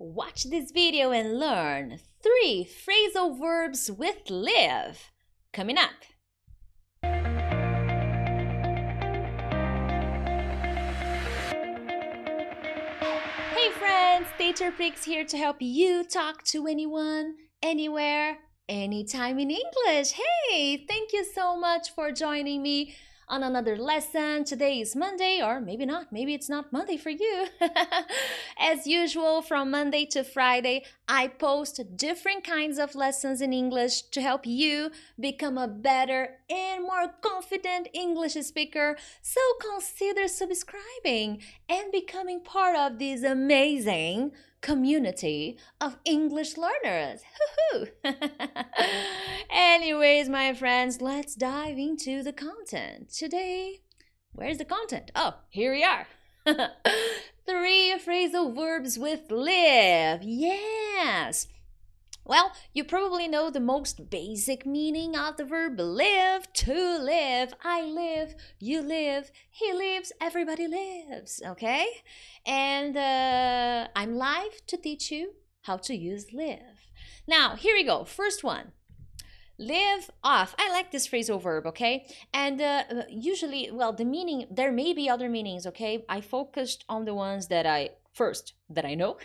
Watch this video and learn 3 phrasal verbs with live. Coming up. Hey friends, Teacher Prix here to help you talk to anyone, anywhere, anytime in English. Hey, thank you so much for joining me on another lesson. Today is Monday, or maybe not. Maybe it's not Monday for you. As usual, from Monday to Friday, I post different kinds of lessons in English to help you become a better and more confident English speaker. So consider subscribing and becoming part of this amazing community of English learners. Anyways, my friends, let's dive into the content. Today, where's the content? Oh, here we are. 3 phrasal verbs with live. Yes. Well, you probably know the most basic meaning of the verb live, to live. I live, you live, he lives, everybody lives, okay? And I'm live to teach you how to use live. Now, here we go. First one. Live off. I like this phrasal verb, okay? And usually, well, the meaning, there may be other meanings, okay? I focused on the ones that I know.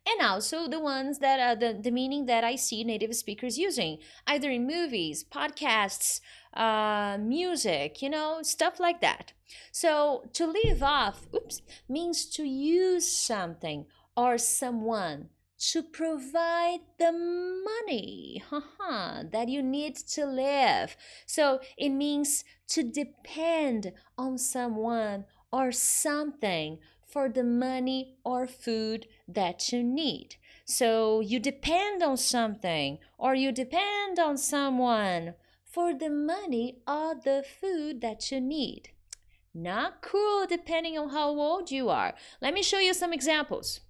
And also the ones that the meaning that I see native speakers using, either in movies, podcasts, music, stuff like that. So to live off, means to use something or someone to provide the money that you need to live. So it means to depend on someone or something for the money or food that you need. So you depend on something or you depend on someone for the money or the food that you need. Not cool depending on how old you are. Let me show you some examples.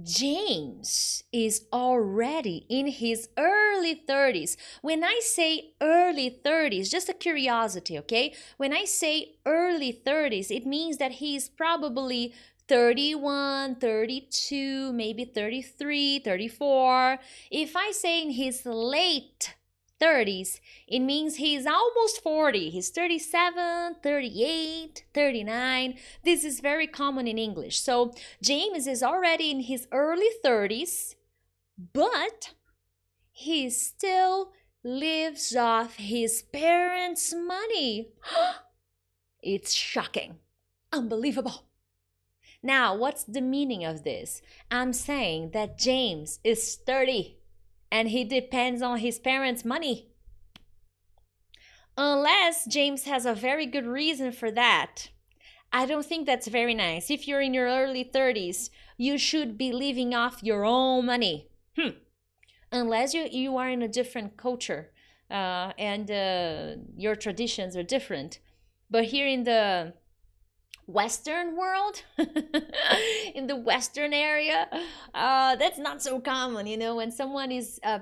James is already in his early 30s. When I say early 30s, just a curiosity, okay? When I say early 30s, it means that he's probably 31, 32, maybe 33, 34. If I say in his late 30s, it means he's almost 40. He's 37, 38, 39. This is very common in English. So James is already in his early 30s, but he still lives off his parents' money. It's shocking. Unbelievable. Now, what's the meaning of this? I'm saying that James is 30. And he depends on his parents' money. Unless James has a very good reason for that. I don't think that's very nice. If you're in your early 30s, you should be living off your own money. Unless you are in a different culture and your traditions are different. But here in the Western world, in the Western area, that's not so common. When someone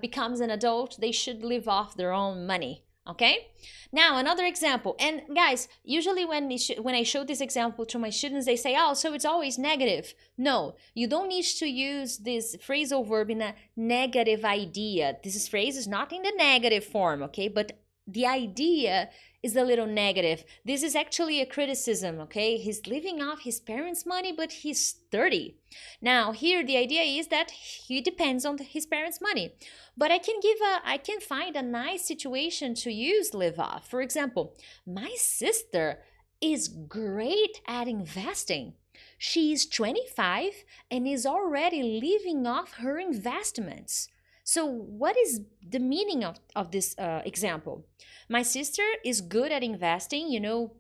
becomes an adult, they should live off their own money. Okay. Now another example, and guys, usually when I show this example to my students, they say, "Oh, so it's always negative." No, you don't need to use this phrasal verb in a negative idea. This phrase is not in the negative form, okay? But the idea is a little negative. This is actually a criticism, okay? He's living off his parents' money, but he's 30. Now, here the idea is that he depends on his parents' money. But I can find a nice situation to use live off. For example, my sister is great at investing. She's 25 and is already living off her investments. So what is the meaning of this example? My sister is good at investing,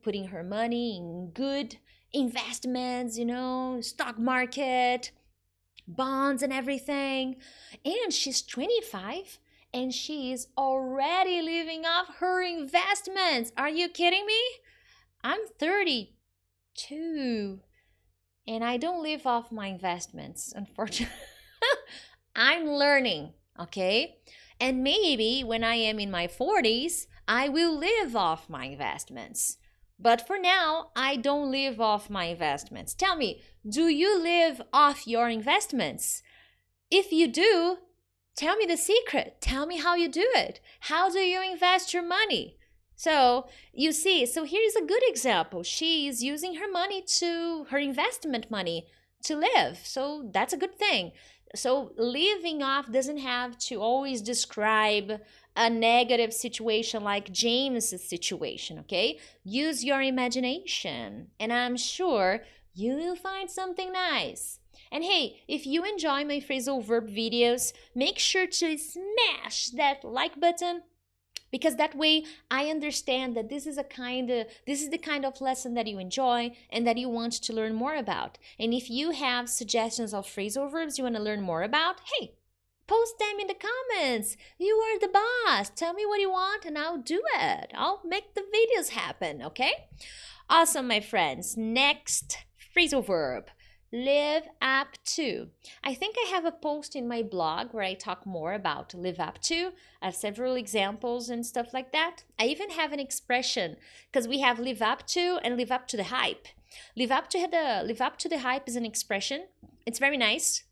putting her money in good investments, stock market, bonds and everything. And she's 25 and she is already living off her investments. Are you kidding me? I'm 32 and I don't live off my investments, unfortunately. I'm learning. Okay, and maybe when I am in my 40s, I will live off my investments. But for now, I don't live off my investments. Tell me, do you live off your investments? If you do, tell me the secret. Tell me how you do it. How do you invest your money? So you see, so here is a good example. She is using her investment money to live. So that's a good thing. So living off doesn't have to always describe a negative situation like James's situation, okay? Use your imagination, and I'm sure you will find something nice. And hey, if you enjoy my phrasal verb videos, make sure to smash that like button, because that way I understand that this is the kind of lesson that you enjoy and that you want to learn more about. And if you have suggestions of phrasal verbs you want to learn more about, hey, post them in the comments. You are the boss. Tell me what you want and I'll do it. I'll make the videos happen, okay? Awesome, my friends. Next phrasal verb. Live up to. I think I have a post in my blog where I talk more about live up to. I have several examples and stuff like that. I even have an expression because we have live up to and live up to the hype. Live up to the hype is an expression. It's very nice.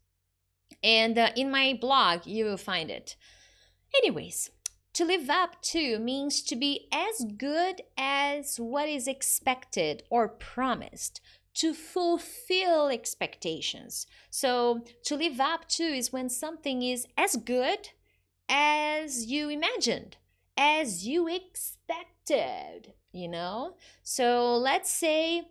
And in my blog, you will find it. Anyways, to live up to means to be as good as what is expected or promised. To fulfill expectations. So to live up to is when something is as good as you imagined, as you expected, you know? So let's say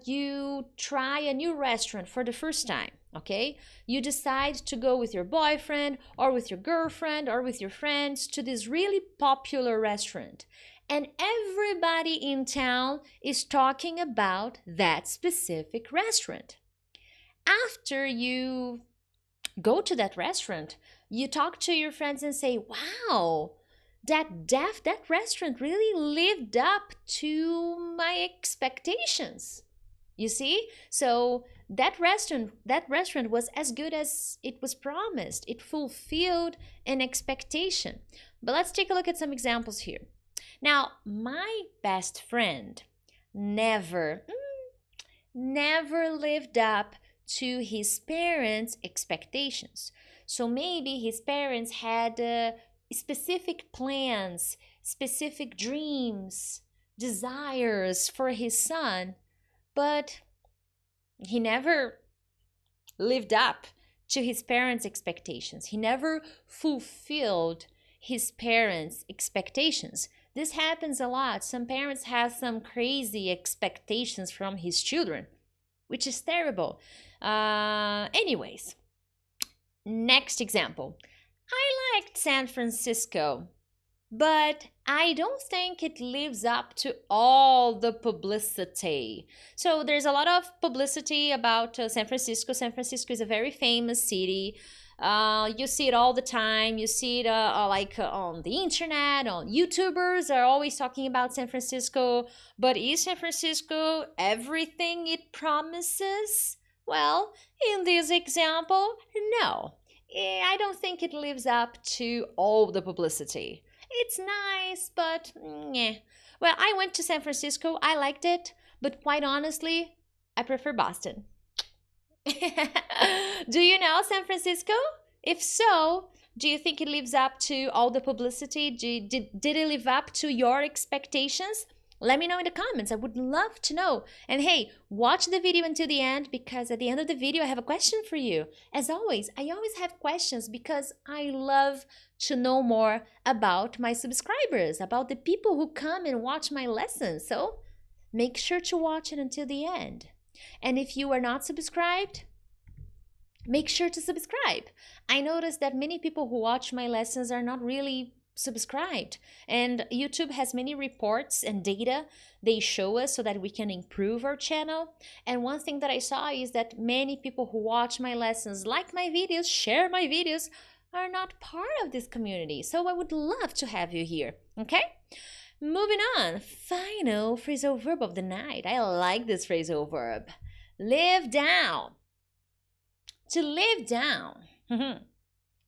you try a new restaurant for the first time, okay? You decide to go with your boyfriend or with your girlfriend or with your friends to this really popular restaurant. And everybody in town is talking about that specific restaurant. After you go to that restaurant, you talk to your friends and say, wow, that restaurant really lived up to my expectations. You see? So that restaurant was as good as it was promised. It fulfilled an expectation. But let's take a look at some examples here. Now, my best friend never lived up to his parents' expectations. So maybe his parents had specific plans, specific dreams, desires for his son, but he never lived up to his parents' expectations. He never fulfilled his parents' expectations. This happens a lot. Some parents have some crazy expectations from his children, which is terrible. Anyways, next example. I liked San Francisco, but I don't think it lives up to all the publicity. So there's a lot of publicity about San Francisco. San Francisco is a very famous city. You see it all the time. You see it on the internet, on YouTubers are always talking about San Francisco. But is San Francisco everything it promises? Well, in this example, no. I don't think it lives up to all the publicity. It's nice, but yeah. Well, I went to San Francisco. I liked it, but quite honestly, I prefer Boston. Do you know San Francisco? If so, do you think it lives up to all the publicity? Did it live up to your expectations? Let me know in the comments. I would love to know. And hey, watch the video until the end, because at the end of the video I have a question for you. As always, I always have questions because I love to know more about my subscribers, about the people who come and watch my lessons. So make sure to watch it until the end. And if you are not subscribed, make sure to subscribe. I noticed that many people who watch my lessons are not really subscribed, and YouTube has many reports and data they show us so that we can improve our channel. And one thing that I saw is that many people who watch my lessons, like my videos, share my videos, are not part of this community. So I would love to have you here, okay? Moving on, final phrasal verb of the night. I like this phrasal verb. Live down. To live down.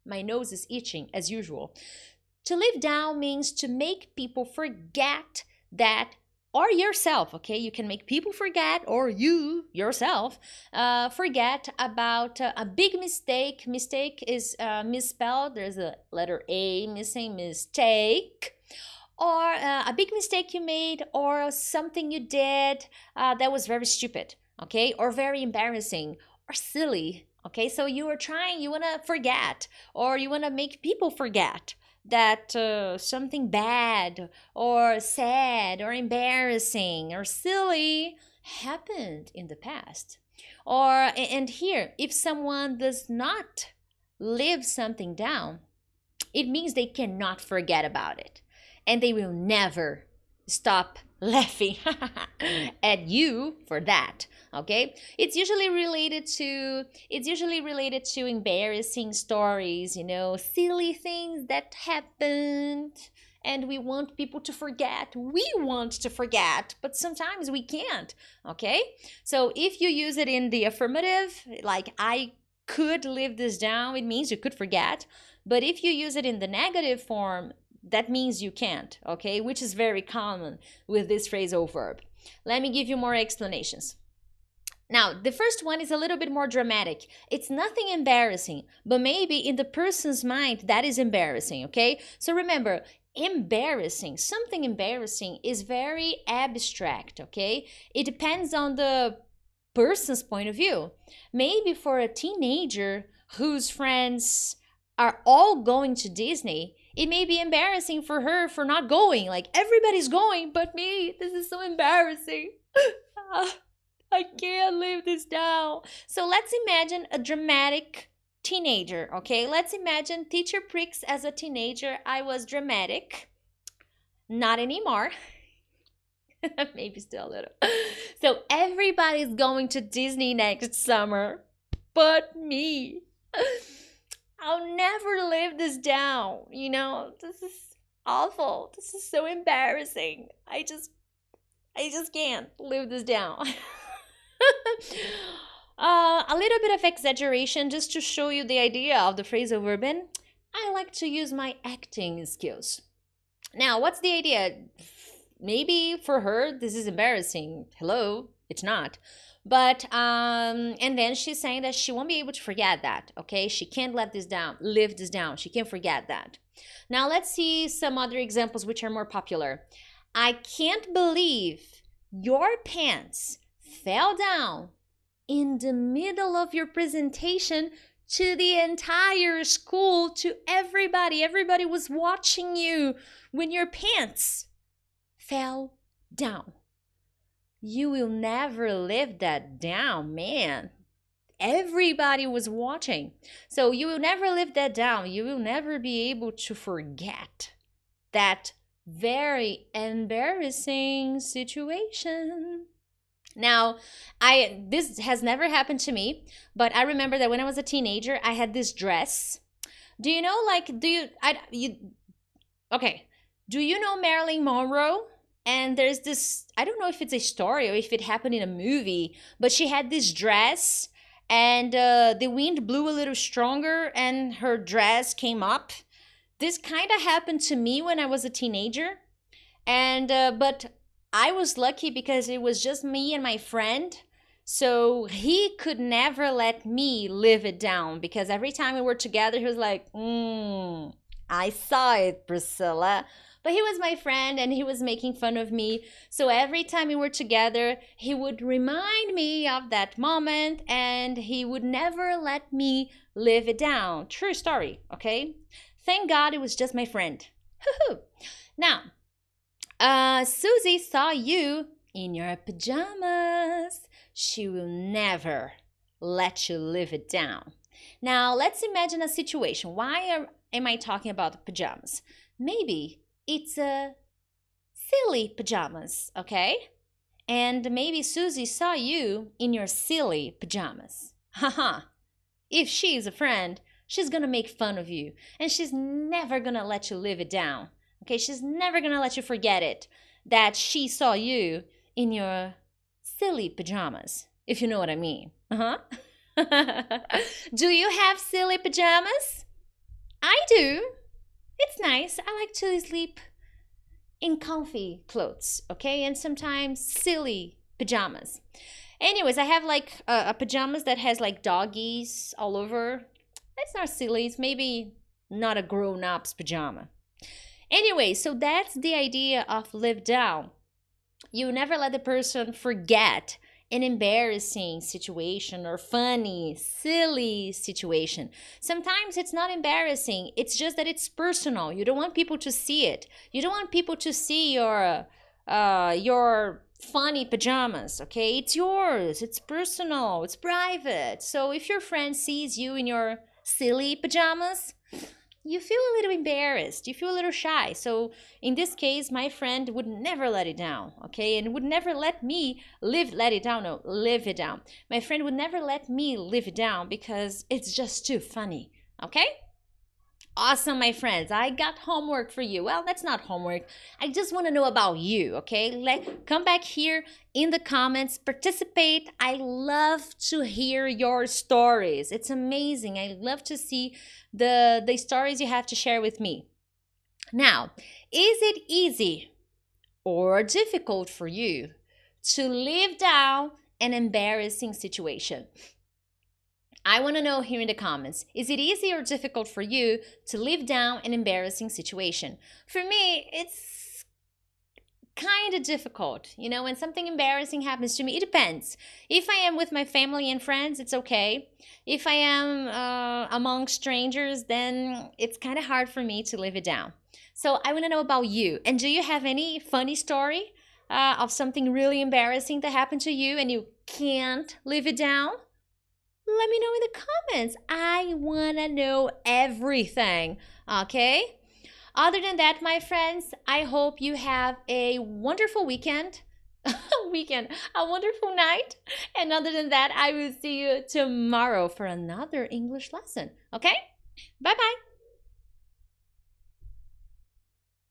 My nose is itching as usual. To live down means to make people forget that or yourself, okay? You can make people forget, or you yourself forget about a big mistake. Mistake is misspelled. There's a letter A missing, mistake. Or a big mistake you made, or something you did that was very stupid, okay? Or very embarrassing, or silly, okay? So you want to forget, or you want to make people forget that something bad, or sad, or embarrassing, or silly happened in the past. And here, if someone does not live something down, it means they cannot forget about it. And they will never stop laughing at you for that, okay? It's usually related to embarrassing stories, silly things that happened, and we want people to forget. We want to forget, but sometimes we can't, okay? So if you use it in the affirmative, like I could live this down, it means you could forget. But if you use it in the negative form, that means you can't, okay? Which is very common with this phrasal verb. Let me give you more explanations. Now, the first one is a little bit more dramatic. It's nothing embarrassing, but maybe in the person's mind, that is embarrassing, okay? So remember, something embarrassing is very abstract, okay? It depends on the person's point of view. Maybe for a teenager whose friends are all going to Disney, it may be embarrassing for her for not going. Like, everybody's going but me. This is so embarrassing. I can't live this down. So let's imagine a dramatic teenager, okay? Let's imagine Teacher Pricks as a teenager. I was dramatic. Not anymore. Maybe still a little. So everybody's going to Disney next summer but me. I'll never live this down, this is awful. This is so embarrassing. I just can't live this down. A little bit of exaggeration just to show you the idea of the phrasal verb. I like to use my acting skills. Now, what's the idea? Maybe for her, this is embarrassing. Hello, it's not. But, and then she's saying that she won't be able to forget that, okay? She can't live this down. She can't forget that. Now, let's see some other examples which are more popular. I can't believe your pants fell down in the middle of your presentation to the entire school, to everybody. Everybody was watching you when your pants fell down. You will never live that down, man. Everybody was watching. So you will never live that down. You will never be able to forget that very embarrassing situation. Now, this has never happened to me, but I remember that when I was a teenager, I had this dress. Do you know, do you know Marilyn Monroe? And there's this, I don't know if it's a story or if it happened in a movie, but she had this dress and the wind blew a little stronger and her dress came up. This kind of happened to me when I was a teenager. And but I was lucky because it was just me and my friend. So he could never let me live it down, because every time we were together, he was like, I saw it, Priscilla. But he was my friend and he was making fun of me. So every time we were together, he would remind me of that moment and he would never let me live it down. True story, okay? Thank God it was just my friend. Now, Susie saw you in your pajamas. She will never let you live it down. Now, let's imagine a situation. Why am I talking about pajamas? Maybe it's a silly pajamas, okay? And maybe Susie saw you in your silly pajamas. Haha. If she's a friend, she's gonna make fun of you. And she's never gonna let you live it down. Okay, she's never gonna let you forget it, that she saw you in your silly pajamas, if you know what I mean. Do you have silly pajamas? I do. It's nice. I like to sleep in comfy clothes, okay? And sometimes silly pajamas. Anyways, I have like a pajamas that has like doggies all over. It's not silly. It's maybe not a grown-up's pajama. Anyway, so that's the idea of live down. You never let the person forget an embarrassing situation or funny, silly situation. Sometimes it's not embarrassing. It's just that it's personal. You don't want people to see it. You don't want people to see your funny pajamas, okay? It's yours. It's personal. It's private. So if your friend sees you in your silly pajamas, you feel a little embarrassed, you feel a little shy. So in this case, my friend would never let it down, okay? And would never let me live it down. My friend would never let me live it down because it's just too funny, okay? Awesome, my friends. I got homework for you. Well, that's not homework. I just want to know about you, okay? Come back here in the comments, participate. I love to hear your stories. It's amazing. I love to see the stories you have to share with me. Now, is it easy or difficult for you to live down an embarrassing situation? I want to know here in the comments, is it easy or difficult for you to live down an embarrassing situation? For me, it's kind of difficult. You know, when something embarrassing happens to me, it depends. If I am with my family and friends, it's okay. If I am among strangers, then it's kind of hard for me to live it down. So I want to know about you. And do you have any funny story of something really embarrassing that happened to you and you can't live it down? Let me know in the comments. I want to know everything, okay? Other than that, my friends, I hope you have a wonderful weekend. A wonderful night. And other than that, I will see you tomorrow for another English lesson, okay? Bye-bye.